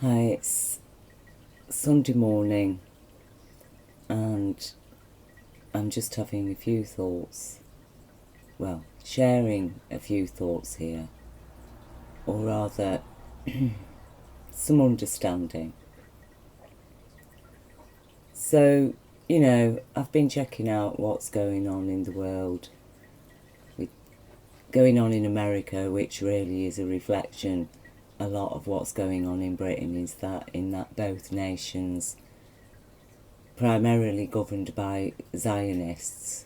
Hi, it's Sunday morning and I'm just having a few thoughts, well, sharing a few thoughts here, or rather, some understanding. So, I've been checking out what's going on in the world, going on in America, which really is a reflection. A lot of what's going on in Britain is that both nations, primarily governed by Zionists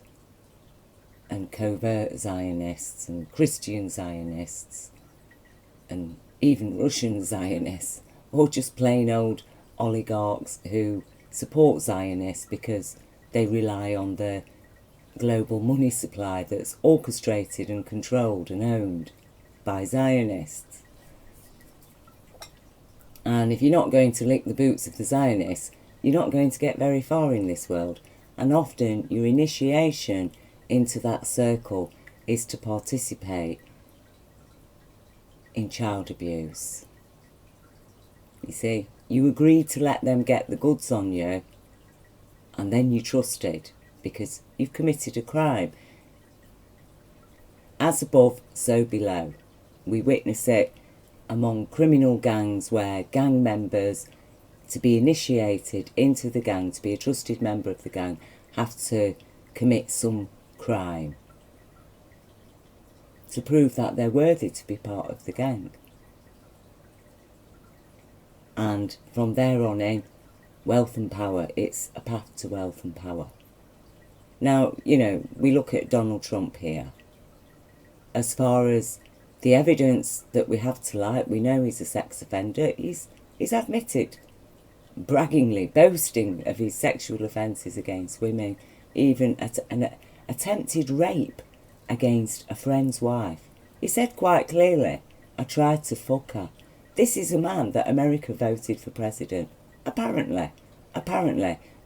and covert Zionists and Christian Zionists and even Russian Zionists, or just plain old oligarchs who support Zionists because they rely on the global money supply that's orchestrated and controlled and owned by Zionists. And if you're not going to lick the boots of the Zionists, you're not going to get very far in this world. And often your initiation into that circle is to participate in child abuse. You see, you agreed to let them get the goods on you, and then you trusted because you've committed a crime. As above, so below. We witness it among criminal gangs where gang members, to be initiated into the gang, to be a trusted member of the gang, have to commit some crime to prove that they're worthy to be part of the gang. And from there on in, wealth and power, it's a path to wealth and power. Now, we look at Donald Trump here. As far as the evidence that we have to light, we know he's a sex offender. He's admitted, braggingly, boasting of his sexual offences against women, even an attempted rape against a friend's wife. He said quite clearly, I tried to fuck her. This is a man that America voted for president, apparently.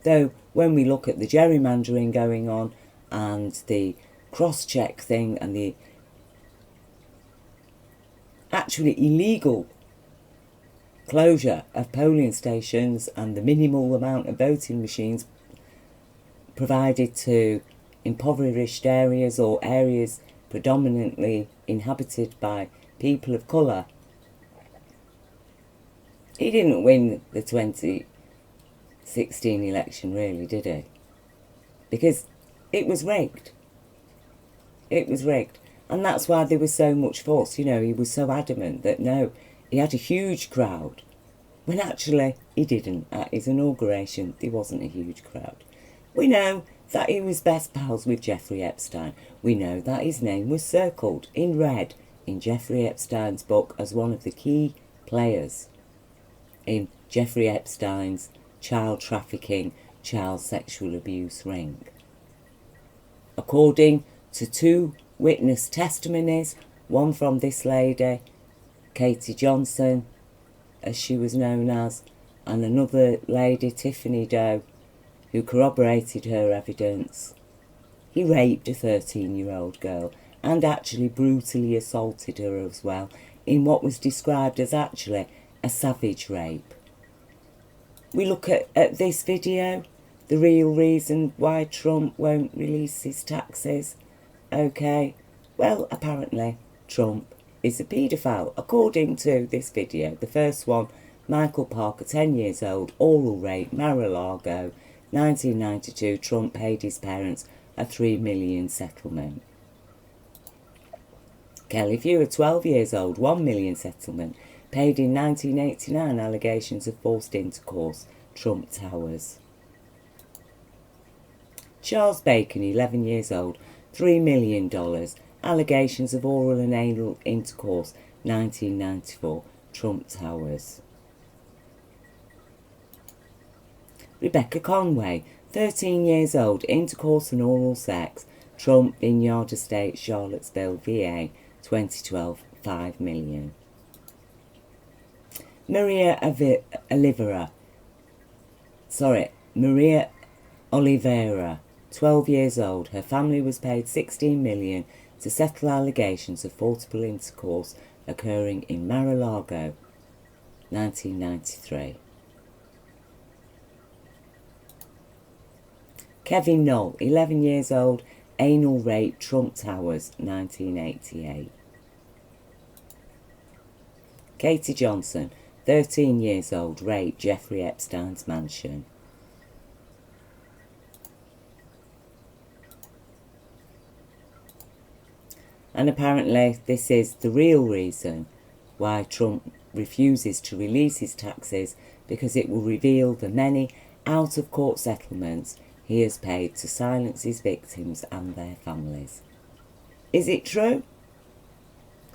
Though when we look at the gerrymandering going on and the cross-check thing and the actually illegal closure of polling stations and the minimal amount of voting machines provided to impoverished areas or areas predominantly inhabited by people of colour, he didn't win the 2016 election, really, did he? Because it was rigged. It was rigged. And that's why there was so much force. He was so adamant that no, he had a huge crowd. When actually he didn't. At his inauguration, there wasn't a huge crowd. We know that he was best pals with Jeffrey Epstein. We know that his name was circled in red in Jeffrey Epstein's book as one of the key players in Jeffrey Epstein's child trafficking, child sexual abuse ring. According to two witness testimonies, one from this lady, Katie Johnson, as she was known as, and another lady, Tiffany Doe, who corroborated her evidence. He raped a 13-year-old girl and actually brutally assaulted her as well in what was described as actually a savage rape. We look at this video, the real reason why Trump won't release his taxes. Okay, well, apparently Trump is a paedophile, according to this video. The first one, Michael Parker, 10 years old, oral rape, Mar-a-Lago, 1992. Trump paid his parents a $3 million settlement. Kelly Fewer, 12 years old, $1 million settlement, paid in 1989. Allegations of forced intercourse, Trump Towers. Charles Bacon, 11 years old, $3 million, allegations of oral and anal intercourse, 1994, Trump Towers. Rebecca Conway, 13 years old, intercourse and oral sex, Trump Vineyard Estate, Charlottesville, VA, 2012, $5 million. Maria Oliveira, 12 years old. Her family was paid $16 million to settle allegations of forcible intercourse occurring in Mar-a-Lago. 1993. Kevin Knoll, 11 years old, anal rape, Trump Towers, 1988. Katie Johnson, 13 years old, rape, Jeffrey Epstein's mansion. And apparently this is the real reason why Trump refuses to release his taxes, because it will reveal the many out-of-court settlements he has paid to silence his victims and their families. Is it true?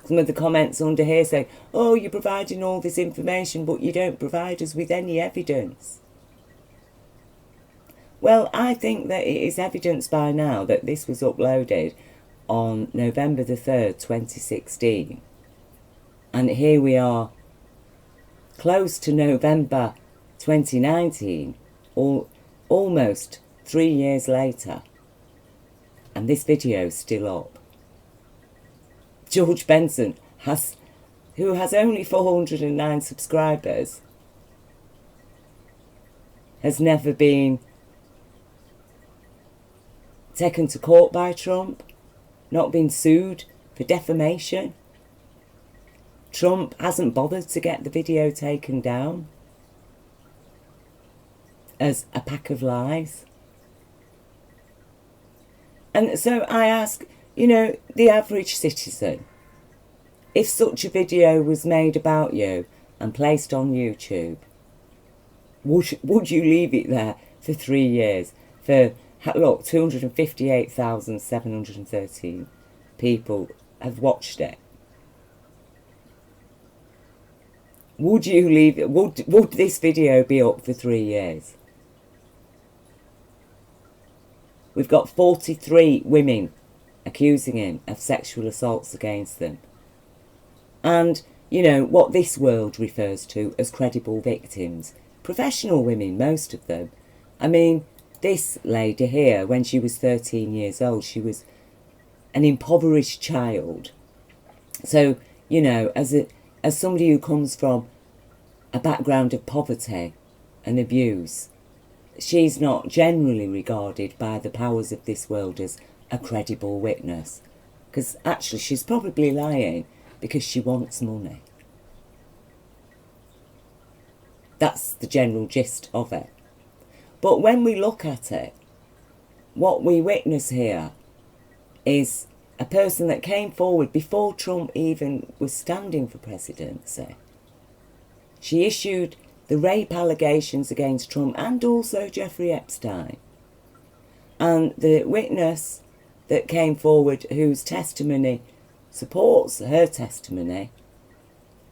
Some of the comments under here say, oh, you're providing all this information, but you don't provide us with any evidence. Well, I think that it is evidence by now that this was uploaded on November the 3rd, 2016. And here we are, close to November 2019, almost 3 years later. And this video is still up. George Benson, who has only 409 subscribers, has never been taken to court by Trump, not been sued for defamation. Trump hasn't bothered to get the video taken down as a pack of lies. And so I ask, you know, the average citizen, if such a video was made about you and placed on YouTube, would you leave it there for 3 years? For, look, 258,713 people have watched it. Would you leave it? Would this video be up for 3 years? We've got 43 women accusing him of sexual assaults against them. And, you know, what this world refers to as credible victims. Professional women, most of them. I mean, this lady here, when she was 13 years old, she was an impoverished child. So, you know, as somebody who comes from a background of poverty and abuse, she's not generally regarded by the powers of this world as a credible witness. Because actually she's probably lying because she wants money. That's the general gist of it. But when we look at it, what we witness here is a person that came forward before Trump even was standing for presidency. She issued the rape allegations against Trump and also Jeffrey Epstein. And the witness that came forward, whose testimony supports her testimony,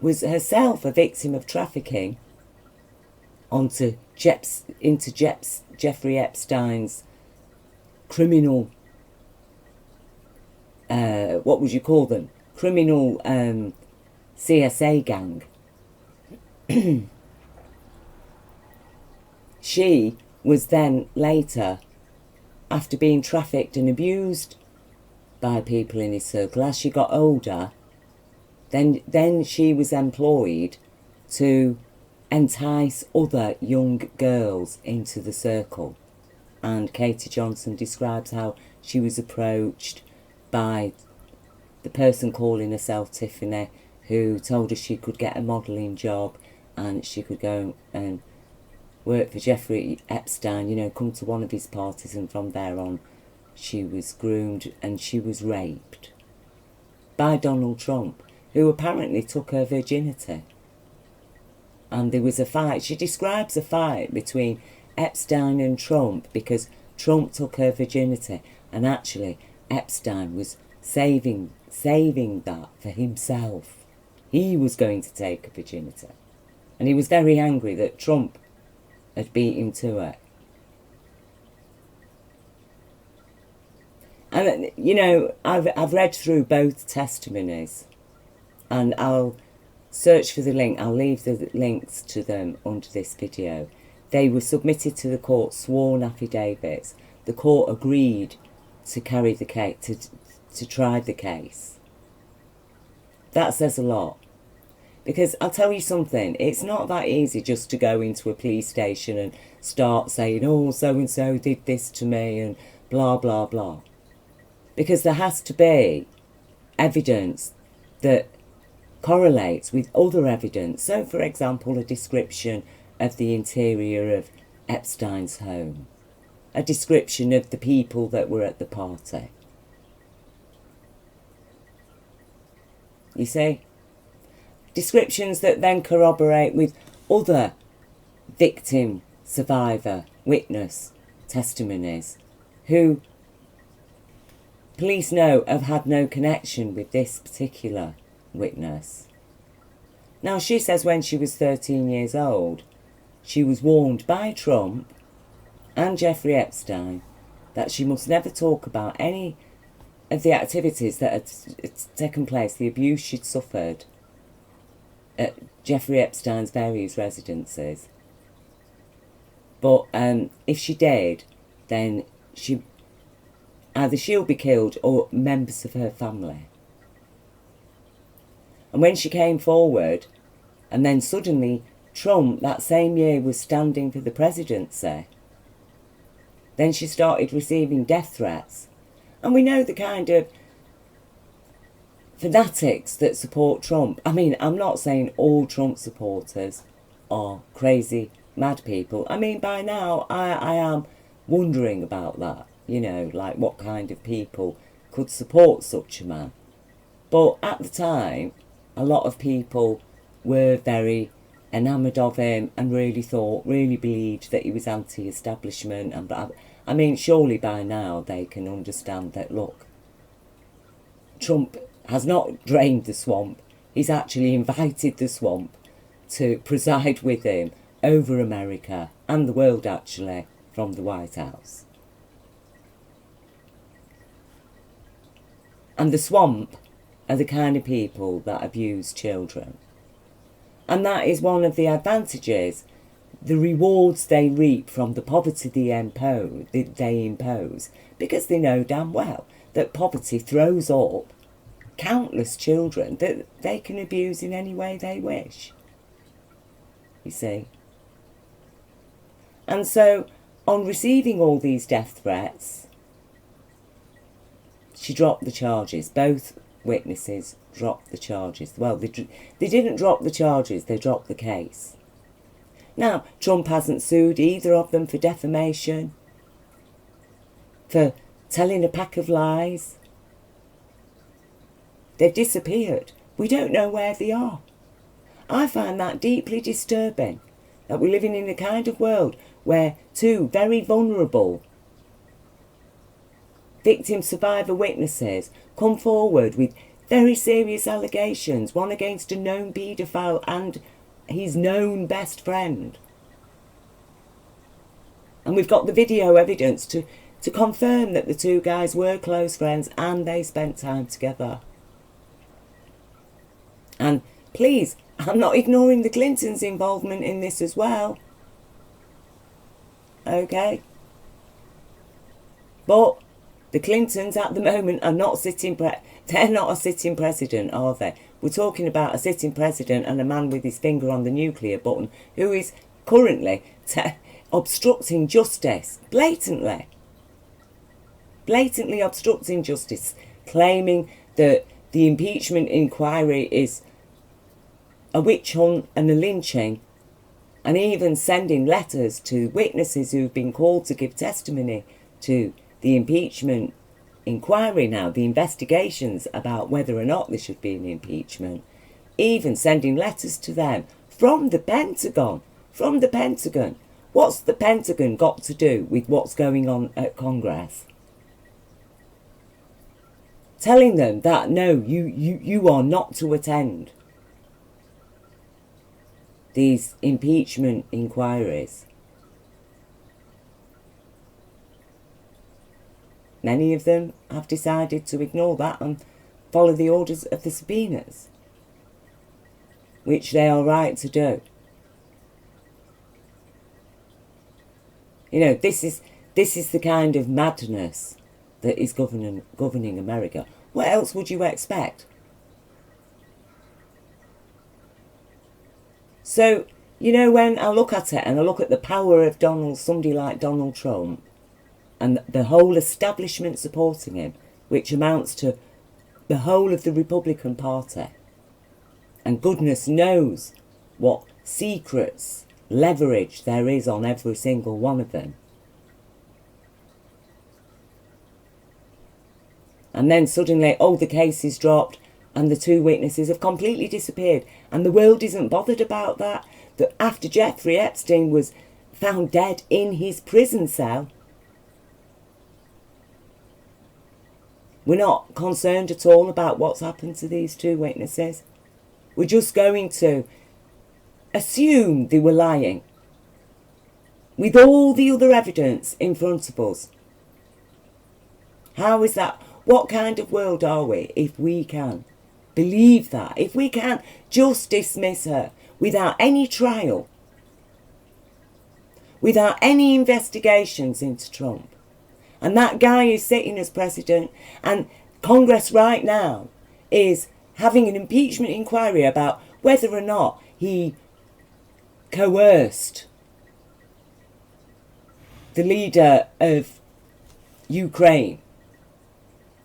was herself a victim of trafficking into Jeffrey Epstein's criminal, what would you call them? Criminal CSA gang. She was then later, after being trafficked and abused by people in his circle, as she got older, then she was employed to entice other young girls into the circle. And Katie Johnson describes how she was approached by the person calling herself Tiffany, who told her she could get a modelling job and she could go and work for Jeffrey Epstein, you know, come to one of his parties, and from there on she was groomed and she was raped by Donald Trump, who apparently took her virginity. And there was a fight. She describes a fight between Epstein and Trump because Trump took her virginity, and actually Epstein was saving that for himself. He was going to take her virginity, and he was very angry that Trump had beat him to it. And, you know, I've read through both testimonies, and I'll search for the link. I'll leave the links to them under this video. They were submitted to the court, sworn affidavits. The court agreed to carry the case, to try the case. That says a lot. Because I'll tell you something, it's not that easy just to go into a police station and start saying, oh, so-and-so did this to me and blah, blah, blah. Because there has to be evidence that correlates with other evidence. So, for example, a description of the interior of Epstein's home, a description of the people that were at the party. You see? Descriptions that then corroborate with other victim, survivor, witness testimonies who police know have had no connection with this particular witness. Now, she says when she was 13 years old, she was warned by Trump and Jeffrey Epstein that she must never talk about any of the activities that had taken place, the abuse she'd suffered at Jeffrey Epstein's various residences. But if she did, then either she'll be killed or members of her family. And when she came forward, and then suddenly Trump that same year was standing for the presidency, then she started receiving death threats. And we know the kind of fanatics that support Trump. I mean, I'm not saying all Trump supporters are crazy, mad people. I mean, by now, I am wondering about that. You know, like what kind of people could support such a man. But at the time, a lot of people were very enamoured of him and really believed that he was anti-establishment. And I mean, surely by now they can understand that, look, Trump has not drained the swamp. He's actually invited the swamp to preside with him over America and the world, actually, from the White House. And the swamp are the kind of people that abuse children. And that is one of the advantages, the rewards they reap from the poverty they impose, because they know damn well that poverty throws up countless children that they can abuse in any way they wish. You see? And so, on receiving all these death threats, she dropped the charges. Both witnesses dropped the charges. Well, they didn't drop the charges, they dropped the case. Now, Trump hasn't sued either of them for defamation, for telling a pack of lies. They've disappeared. We don't know where they are. I find that deeply disturbing, that we're living in a kind of world where two very vulnerable victim survivor witnesses come forward with very serious allegations, one against a known paedophile and his known best friend. And we've got the video evidence to confirm that the two guys were close friends and they spent time together. And please, I'm not ignoring the Clintons' involvement in this as well. Okay? But the Clintons at the moment are not they're not a sitting president, are they? We're talking about a sitting president and a man with his finger on the nuclear button who is currently obstructing justice, blatantly obstructing justice, claiming that the impeachment inquiry is a witch hunt and a lynching, and even sending letters to witnesses who've been called to give testimony to the impeachment inquiry now, the investigations about whether or not there should be an impeachment, even sending letters to them from the Pentagon. From the Pentagon. What's the Pentagon got to do with what's going on at Congress? Telling them that, no, you are not to attend these impeachment inquiries. Many of them have decided to ignore that and follow the orders of the subpoenas, which they are right to do. You know, this is the kind of madness that is governing America. What else would you expect? So, you know, when I look at it and I look at the power of somebody like Donald Trump and the whole establishment supporting him, which amounts to the whole of the Republican Party, and goodness knows what secrets, leverage there is on every single one of them. And then suddenly, oh, the case is dropped and the 2 witnesses have completely disappeared. And the world isn't bothered about that. That after Jeffrey Epstein was found dead in his prison cell, we're not concerned at all about what's happened to these 2 witnesses. We're just going to assume they were lying with all the other evidence in front of us. How is that? What kind of world are we if we can believe that? If we can just dismiss her without any trial, without any investigations into Trump? And that guy is sitting as president, and Congress right now is having an impeachment inquiry about whether or not he coerced the leader of Ukraine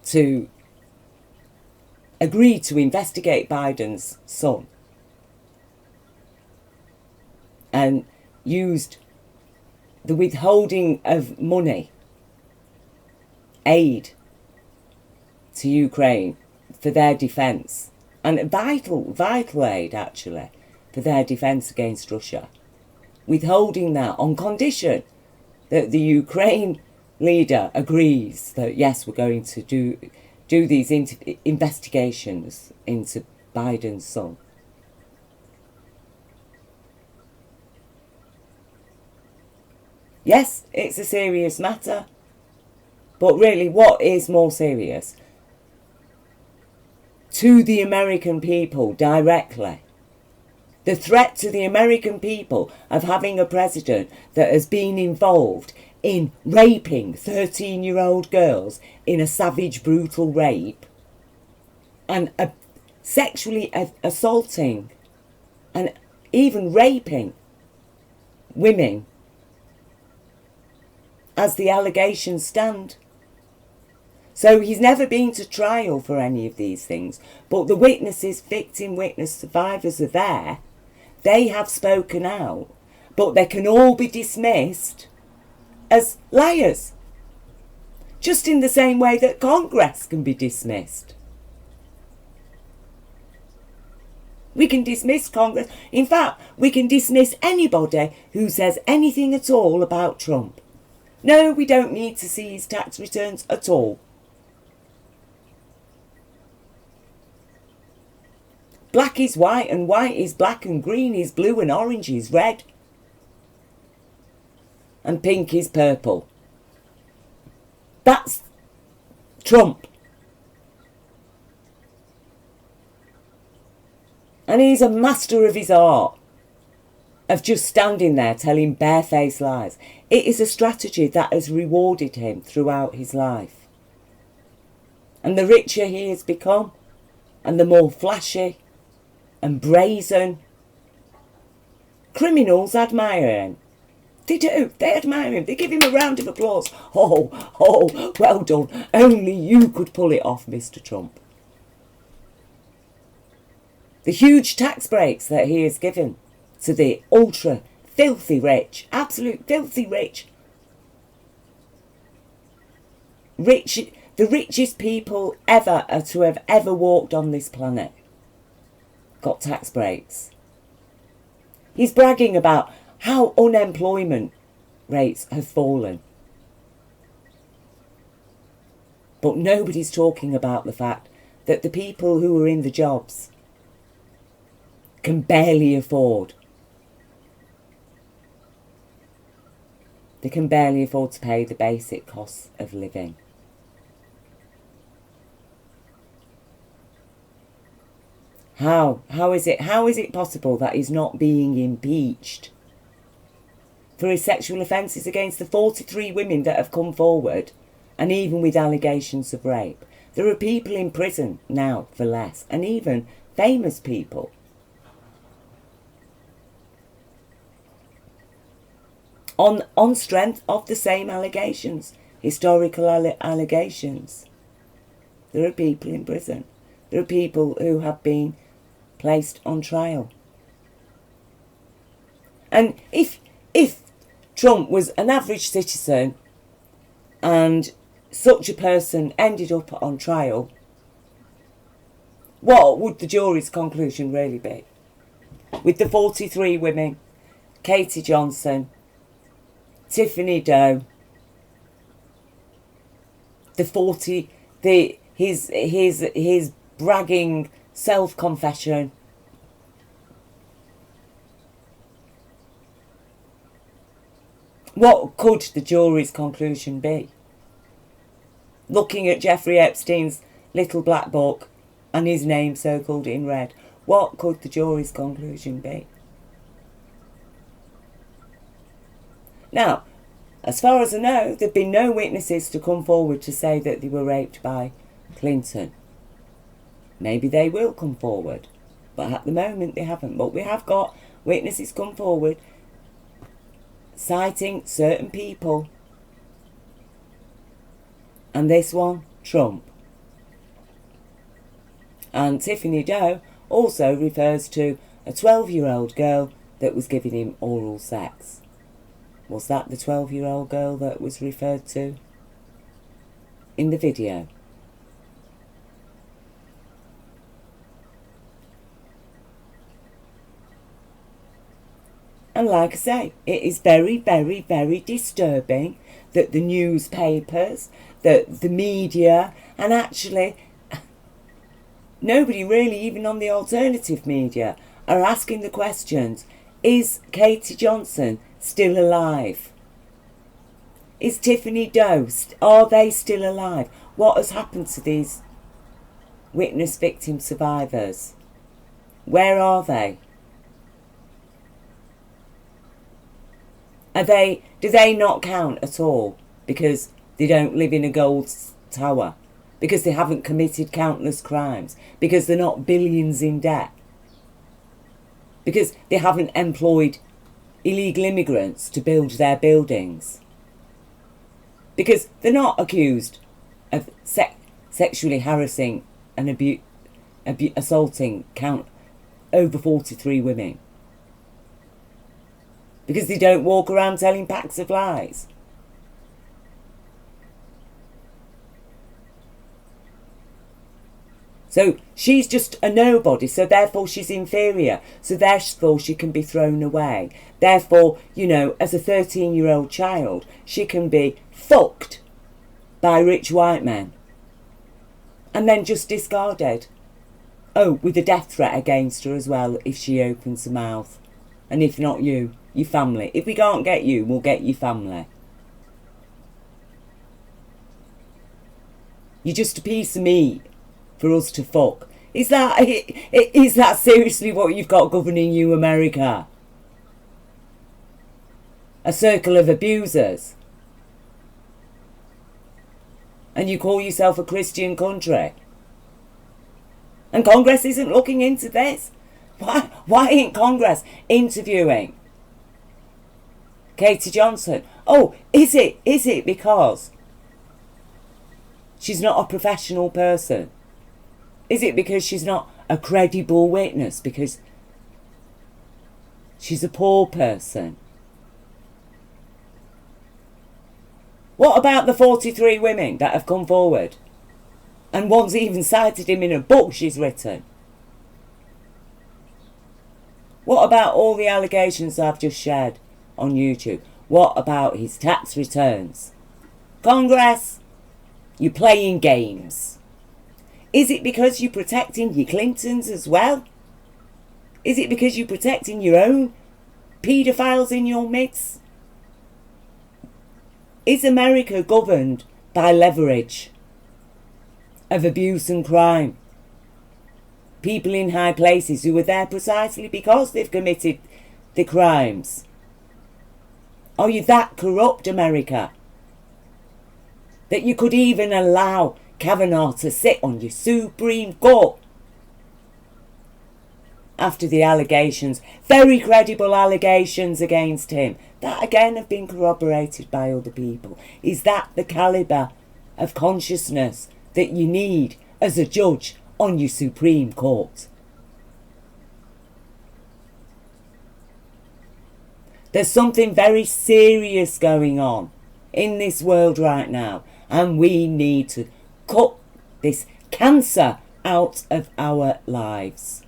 to agree to investigate Biden's son and used the withholding of money, aid to Ukraine for their defence, and vital aid actually for their defence against Russia, withholding that on condition that the Ukraine leader agrees that yes, we're going to do these investigations into Biden's son. Yes, it's a serious matter, but really, what is more serious? To the American people directly. The threat to the American people of having a president that has been involved in raping 13-year-old girls in a savage, brutal rape, and sexually assaulting and even raping women as the allegations stand. So he's never been to trial for any of these things, but the witnesses, victim witness survivors are there. They have spoken out, but they can all be dismissed as liars, just in the same way that Congress can be dismissed. We can dismiss Congress. In fact, we can dismiss anybody who says anything at all about Trump. No, we don't need to see his tax returns at all. Black is white and white is black and green is blue and orange is red. And pink is purple. That's Trump. And he's a master of his art, of just standing there telling barefaced lies. It is a strategy that has rewarded him throughout his life. And the richer he has become, and the more flashy and brazen, criminals admire him. They do. They admire him. They give him a round of applause. Oh, well done. Only you could pull it off, Mr. Trump. The huge tax breaks that he has given to the ultra filthy rich, absolute filthy rich, the richest people ever to have ever walked on this planet got tax breaks. He's bragging about how unemployment rates have fallen. But nobody's talking about the fact that the people who are in the jobs can barely afford. They can barely afford to pay the basic costs of living. How is it possible that he's not being impeached for his sexual offences against the 43 women that have come forward, and even with allegations of rape? There are people in prison now for less, and even famous people. on strength of the same allegations, historical allegations. There are people in prison. There are people who have been placed on trial. And if Trump was an average citizen and such a person ended up on trial, what would the jury's conclusion really be? With the 43 women, Katie Johnson, Tiffany Doe, his bragging self-confession, what could the jury's conclusion be? Looking at Jeffrey Epstein's little black book and his name circled in red, what could the jury's conclusion be? Now, as far as I know, there have been no witnesses to come forward to say that they were raped by Clinton. Maybe they will come forward, but at the moment they haven't. But we have got witnesses come forward citing certain people, and this one, Trump. And Tiffany Doe also refers to a 12-year-old girl that was giving him oral sex. Was that the 12-year-old girl that was referred to in the video? And like I say, it is very, very, very disturbing that the newspapers, that the media, and actually nobody really, even on the alternative media, are asking the questions, is Katie Johnson still alive? Is Tiffany Doe, are they still alive? What has happened to these witness victim survivors? Where are they? Do they not count at all because they don't live in a gold tower? Because they haven't committed countless crimes? Because they're not billions in debt? Because they haven't employed illegal immigrants to build their buildings? Because they're not accused of sexually harassing and assaulting over 43 women? Because they don't walk around telling packs of lies? So she's just a nobody, so therefore she's inferior, so therefore she can be thrown away. Therefore, you know, as a 13-year-old child, she can be fucked by rich white men and then just discarded. Oh, with a death threat against her as well if she opens her mouth. And if not you, your family. If we can't get you, we'll get your family. You're just a piece of meat for us to fuck. Is that seriously what you've got governing you, America? A circle of abusers? And you call yourself a Christian country? And Congress isn't looking into this? Why ain't Congress interviewing Katie Johnson? Oh, is it because she's not a professional person? Is it because she's not a credible witness? Because she's a poor person? What about the 43 women that have come forward? And one's even cited him in a book she's written. What about all the allegations I've just shared on YouTube? What about his tax returns? Congress, you're playing games. Is it because you're protecting your Clintons as well? Is it because you're protecting your own paedophiles in your midst? Is America governed by leverage of abuse and crime? People in high places who are there precisely because they've committed the crimes. Are you that corrupt, America, that you could even allow Kavanaugh to sit on your Supreme Court? after the allegations, very credible allegations against him, that again have been corroborated by other people. Is that the calibre of consciousness that you need as a judge on your Supreme Court? There's something very serious going on in this world right now, and we need to cut this cancer out of our lives,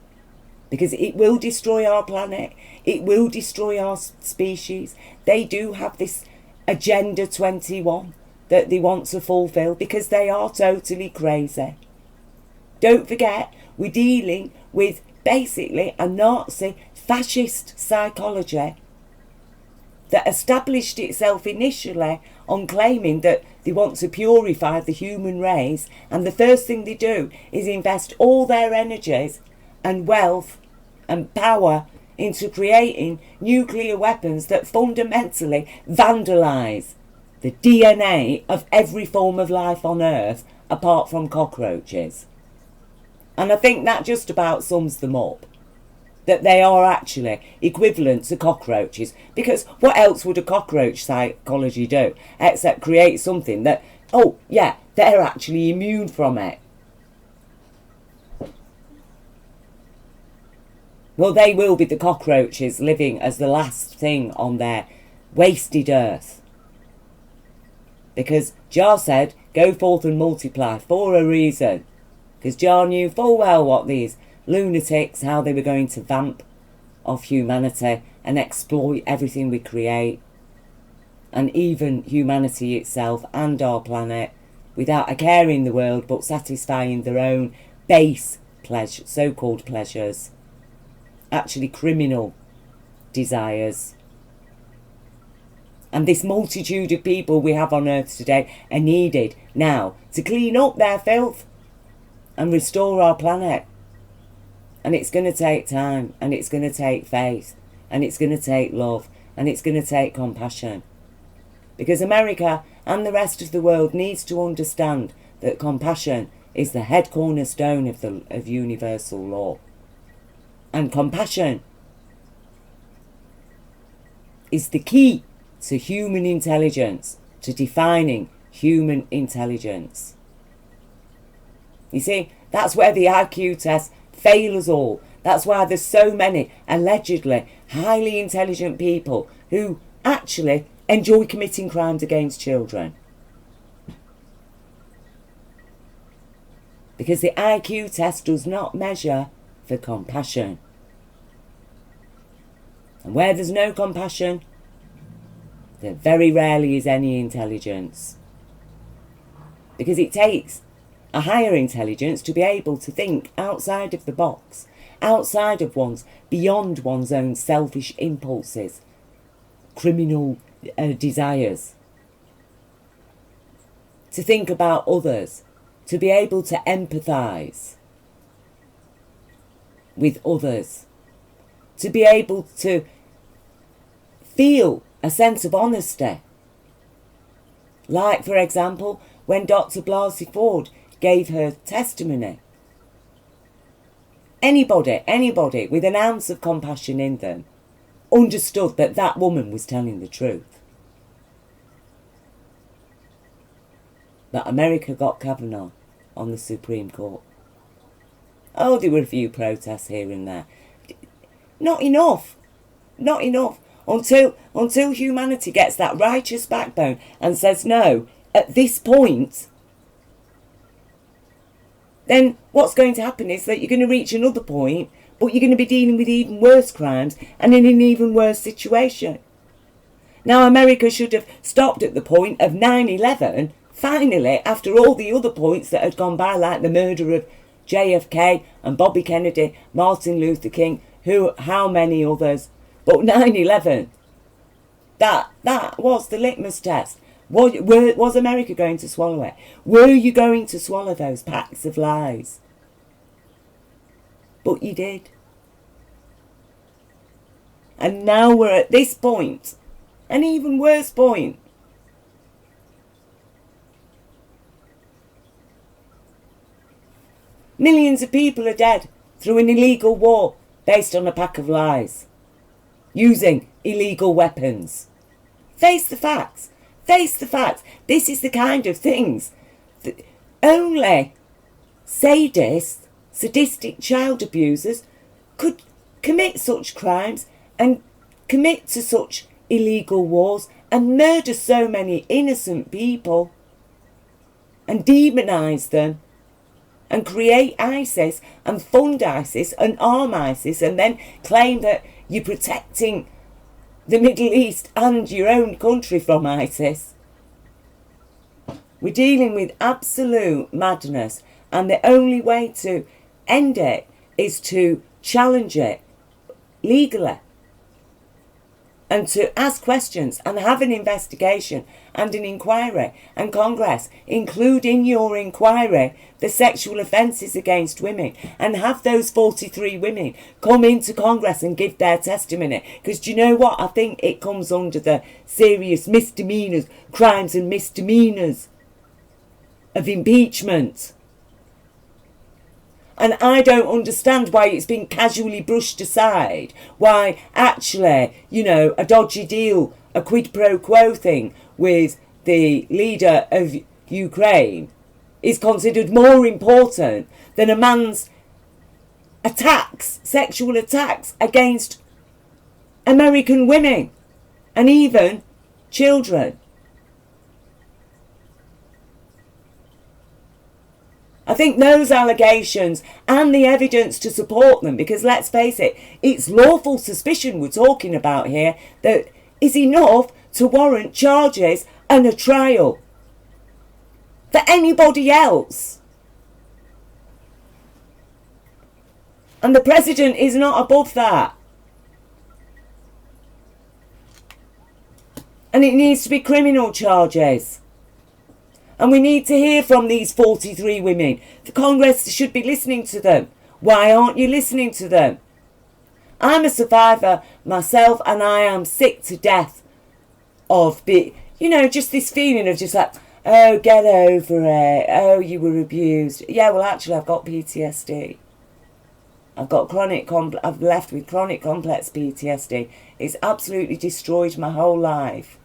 because it will destroy our planet, it will destroy our species. They do have this Agenda 21 that they want to fulfill, because they are totally crazy. Don't forget, we're dealing with basically a Nazi fascist psychology that established itself initially on claiming that they want to purify the human race, and the first thing they do is invest all their energies and wealth and power into creating nuclear weapons that fundamentally vandalise the DNA of every form of life on Earth apart from cockroaches. And I think that just about sums them up, that they are actually equivalent to cockroaches, because what else would a cockroach psychology do except create something that, oh yeah, they're actually immune from it. Well, they will be the cockroaches living as the last thing on their wasted earth. Because Jah said, go forth and multiply, for a reason. Because Jah knew full well what these lunatics, how they were going to vamp off humanity and exploit everything we create, and even humanity itself and our planet, without a care in the world but satisfying their own base pleasure, so-called pleasures, actually criminal desires. And this multitude of people we have on Earth today are needed now to clean up their filth and restore our planet. And it's going to take time, and it's going to take faith, and it's going to take love, and it's going to take compassion. Because America and the rest of the world needs to understand that compassion is the head cornerstone of universal law. And compassion is the key to human intelligence, to defining human intelligence. You see, that's where the IQ tests fail us all. That's why there's so many allegedly highly intelligent people who actually enjoy committing crimes against children. Because the IQ test does not measure for compassion. And where there's no compassion, there very rarely is any intelligence. Because it takes a higher intelligence to be able to think outside of the box, outside of beyond one's own selfish impulses, criminal desires. To think about others, to be able to empathise with others, to be able to feel a sense of honesty. Like, for example, when Dr. Blasey Ford gave her testimony. Anybody with an ounce of compassion in them understood that that woman was telling the truth. But America got Kavanaugh on the Supreme Court. Oh, there were a few protests here and there. Not enough. Not enough. Until humanity gets that righteous backbone and says no, at this point, then what's going to happen is that you're going to reach another point, but you're going to be dealing with even worse crimes and in an even worse situation. Now, America should have stopped at the point of 9/11, finally, after all the other points that had gone by, like the murder of JFK and Bobby Kennedy, Martin Luther King, how many others. But 9/11, that was the litmus test. Was America going to swallow it? Were you going to swallow those packs of lies? But you did. And now we're at this point, an even worse point. Millions of people are dead through an illegal war based on a pack of lies, using illegal weapons. Face the facts. Face the facts. This is the kind of things that only sadists, sadistic child abusers could commit such crimes and commit to such illegal wars and murder so many innocent people and demonise them and create ISIS and fund ISIS and arm ISIS and then claim that you're protecting the Middle East and your own country from ISIS. We're dealing with absolute madness, and the only way to end it is to challenge it legally and to ask questions and have an investigation and an inquiry, and Congress include in your inquiry the sexual offences against women, and have those 43 women come into Congress and give their testimony. Because do you know what? I think it comes under the serious misdemeanours, crimes and misdemeanours of impeachment. And I don't understand why it's been casually brushed aside. Why actually, you know, a dodgy deal, a quid pro quo thing with the leader of Ukraine is considered more important than a man's attacks, sexual attacks against American women and even children. I think those allegations and the evidence to support them, because let's face it, it's lawful suspicion we're talking about here, that is enough to warrant charges and a trial for anybody else. And the president is not above that. And it needs to be criminal charges. And we need to hear from these 43 women. The Congress should be listening to them. Why aren't you listening to them? I'm a survivor myself, and I am sick to death of just this feeling of just like, oh, get over it. Oh, you were abused. Yeah, well, actually, I've got PTSD. I've left with chronic complex PTSD. It's absolutely destroyed my whole life.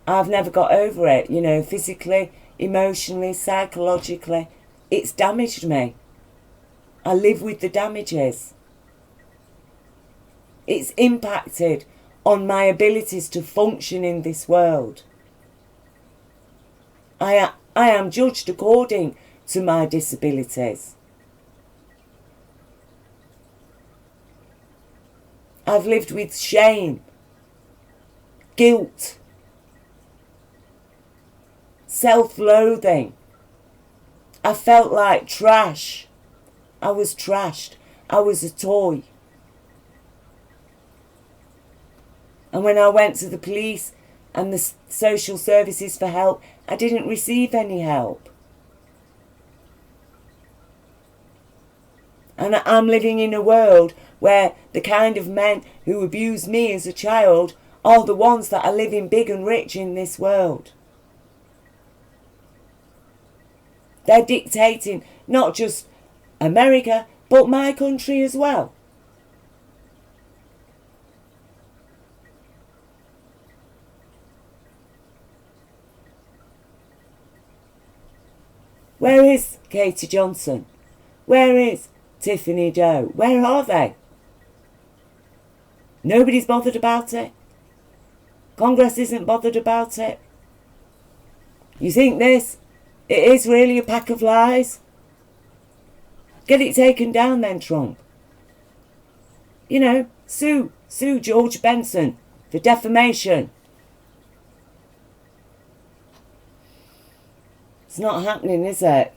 I've never got over it, physically, emotionally, psychologically. It's damaged me. I live with the damages. It's impacted on my abilities to function in this world. I am judged according to my disabilities. I've lived with shame, guilt, self-loathing. I felt like trash. I was trashed. I was a toy. And when I went to the police and the social services for help, I didn't receive any help. And I'm living in a world where the kind of men who abused me as a child are the ones that are living big and rich in this world. They're dictating not just America, but my country as well. Where is Katie Johnson? Where is Tiffany Doe? Where are they? Nobody's bothered about it. Congress isn't bothered about it. You think it is really a pack of lies? Get it taken down then, Trump. Sue George Benson for defamation. It's not happening, is it?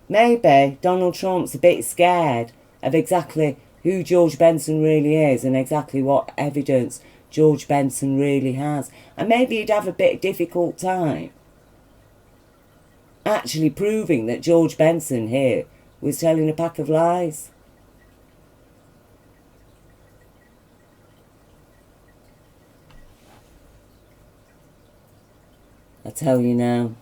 Maybe Donald Trump's a bit scared of exactly who George Benson really is and exactly what evidence George Benson really has. And maybe he'd have a bit difficult time actually proving that George Benson here was telling a pack of lies. I tell you now.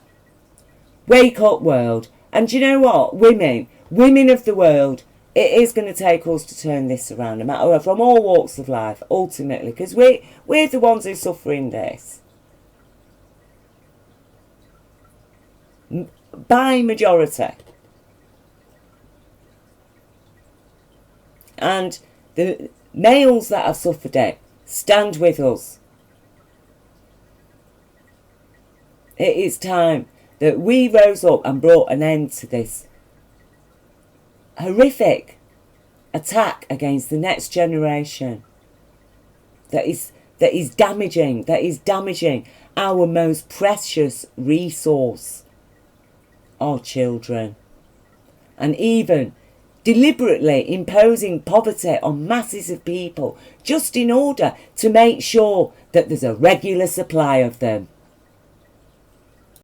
Wake up, world. And do you know what? Women women of the world, it is going to take us to turn this around, no matter from all walks of life, ultimately, because we're the ones who suffer in this. By majority. And the males that have suffered it, stand with us. It is time that we rose up and brought an end to this horrific attack against the next generation that is damaging our most precious resource, our children, and even deliberately imposing poverty on masses of people just in order to make sure that there's a regular supply of them.